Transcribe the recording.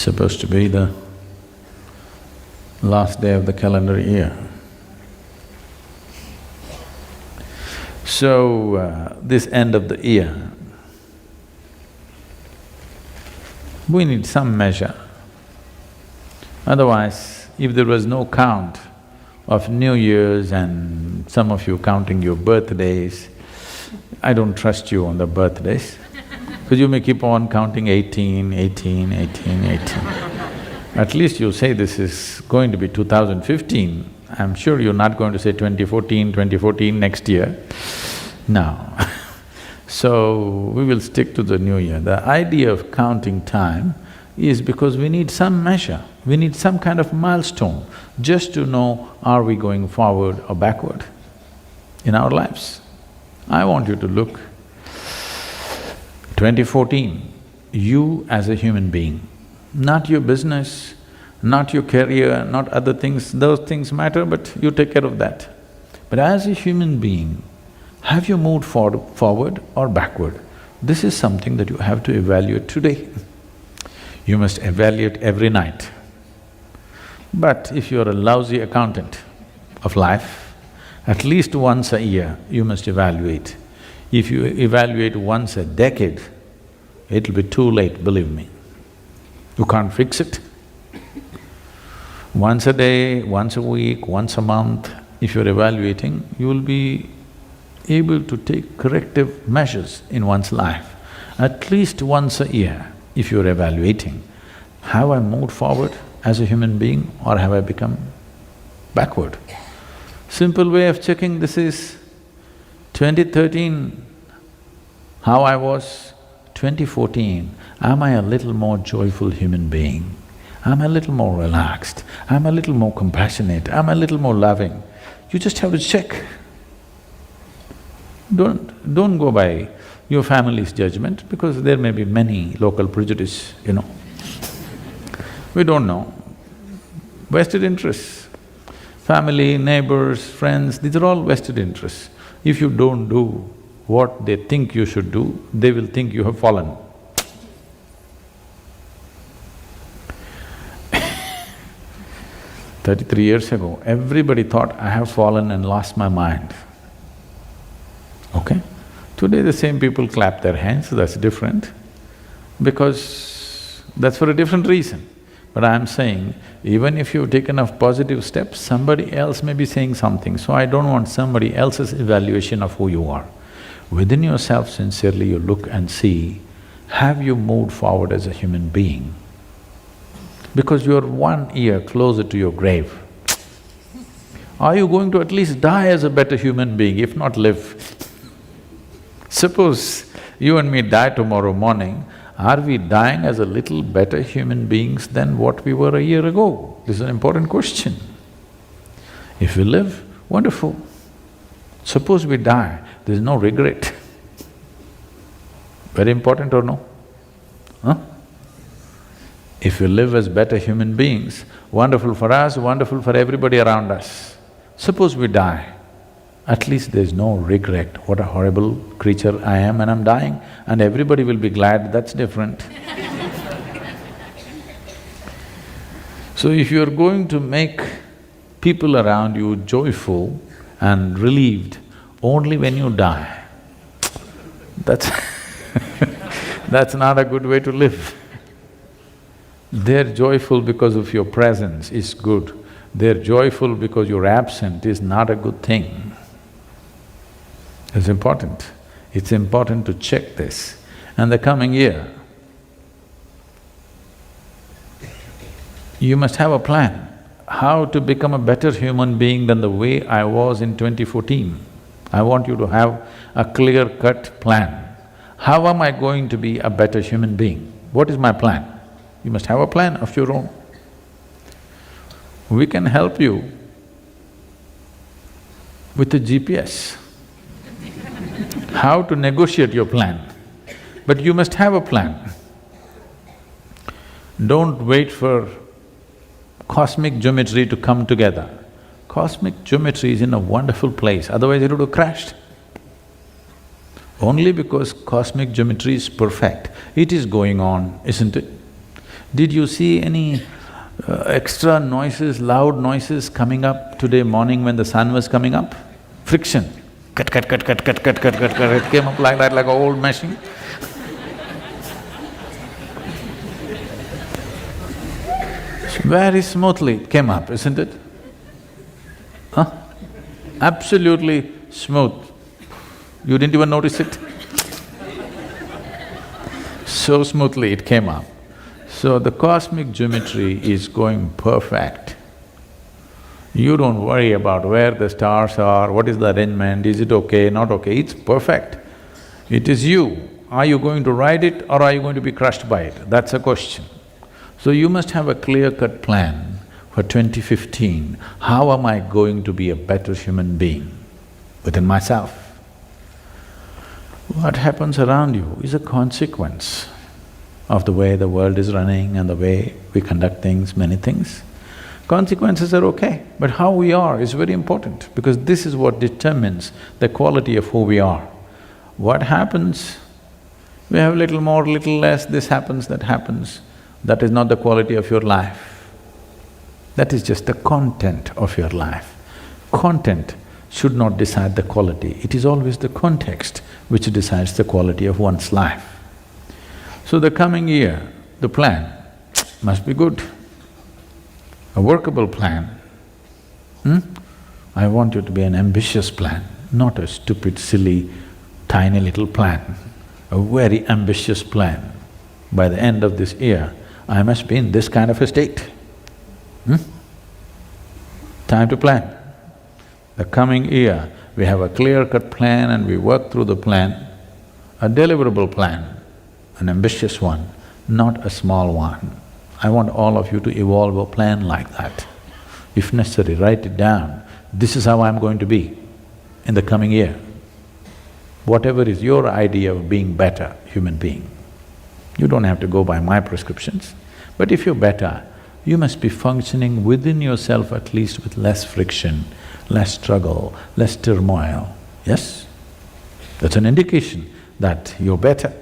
supposed to be the last day of the calendar year. So, this end of the year, we need some measure. Otherwise, if there was no count of New Year's and some of you counting your birthdays, I don't trust you on the birthdays, because you may keep on counting 18, 18, 18, 18. At least you say this is going to be 2015, I'm sure you're not going to say 2014, 2014 next year. No. So, we will stick to the new year. The idea of counting time is because we need some measure, we need some kind of milestone just to know are we going forward or backward in our lives. I want you to look, 2014, you as a human being, not your business, not your career, not other things, those things matter, but you take care of that. But as a human being, have you moved forward or backward? This is something that you have to evaluate today. You must evaluate every night. But if you're a lousy accountant of life, at least once a year you must evaluate. If you evaluate once a decade, it'll be too late, believe me. You can't fix it. Once a day, once a week, once a month, if you're evaluating, you will be able to take corrective measures in one's life. At least once a year, if you're evaluating, have I moved forward as a human being or have I become backward? Simple way of checking this is 2013, how I was, 2014, am I a little more joyful human being? Am I a little more relaxed? Am I a little more compassionate? Am I a little more loving? You just have to check. Don't go by your family's judgment because there may be many local prejudice, you know. We don't know. Vested interests, family, neighbors, friends, these are all vested interests. If you don't do what they think you should do, they will think you have fallen. 33 years ago, everybody thought I have fallen and lost my mind. Okay? Today the same people clap their hands, that's different, because that's for a different reason. But I'm saying, even if you've taken a positive step, somebody else may be saying something, so I don't want somebody else's evaluation of who you are. Within yourself, sincerely you look and see, have you moved forward as a human being? Because you're 1 year closer to your grave. Are you going to at least die as a better human being, if not live? Suppose you and me die tomorrow morning, are we dying as a little better human beings than what we were a year ago? This is an important question. If we live, wonderful. Suppose we die, there's no regret. Very important or no? Huh? If we live as better human beings, wonderful for us, wonderful for everybody around us. Suppose we die, at least there's no regret, what a horrible creature I am and I'm dying, and everybody will be glad, that's different. So if you're going to make people around you joyful and relieved only when you die, that's that's not a good way to live. They're joyful because of your presence is good, they're joyful because you're absent is not a good thing. It's important. It's important to check this. And the coming year, you must have a plan, how to become a better human being than the way I was in 2014. I want you to have a clear-cut plan. How am I going to be a better human being? What is my plan? You must have a plan of your own. We can help you with a GPS, how to negotiate your plan, but you must have a plan. Don't wait for cosmic geometry to come together. Cosmic geometry is in a wonderful place, otherwise it would have crashed. Only because cosmic geometry is perfect, it is going on, isn't it? Did you see any extra noises, loud noises coming up today morning when the sun was coming up? Friction. Cut, cut, cut, cut, cut, cut, cut, cut, cut. It came up like that, like an old machine. Very smoothly it came up, isn't it? Huh? Absolutely smooth. You didn't even notice it? So smoothly it came up. So the cosmic geometry is going perfect. You don't worry about where the stars are, what is the arrangement, is it okay, not okay, it's perfect. It is you. Are you going to ride it or are you going to be crushed by it? That's a question. So you must have a clear-cut plan for 2015. How am I going to be a better human being within myself? What happens around you is a consequence of the way the world is running and the way we conduct things, many things. Consequences are okay, but how we are is very important because this is what determines the quality of who we are. What happens, we have little more, little less, this happens, that happens, that is not the quality of your life. That is just the content of your life. Content should not decide the quality, it is always the context which decides the quality of one's life. So the coming year, the plan must be good, a workable plan. I want you to be an ambitious plan, not a stupid, silly, tiny little plan, a very ambitious plan. By the end of this year, I must be in this kind of a state. Time to plan. The coming year, we have a clear-cut plan and we work through the plan, a deliverable plan, an ambitious one, not a small one. I want all of you to evolve a plan like that. If necessary, write it down. This is how I'm going to be in the coming year. Whatever is your idea of being better human being. You don't have to go by my prescriptions, but if you're better, you must be functioning within yourself at least with less friction, less struggle, less turmoil, yes? That's an indication that you're better.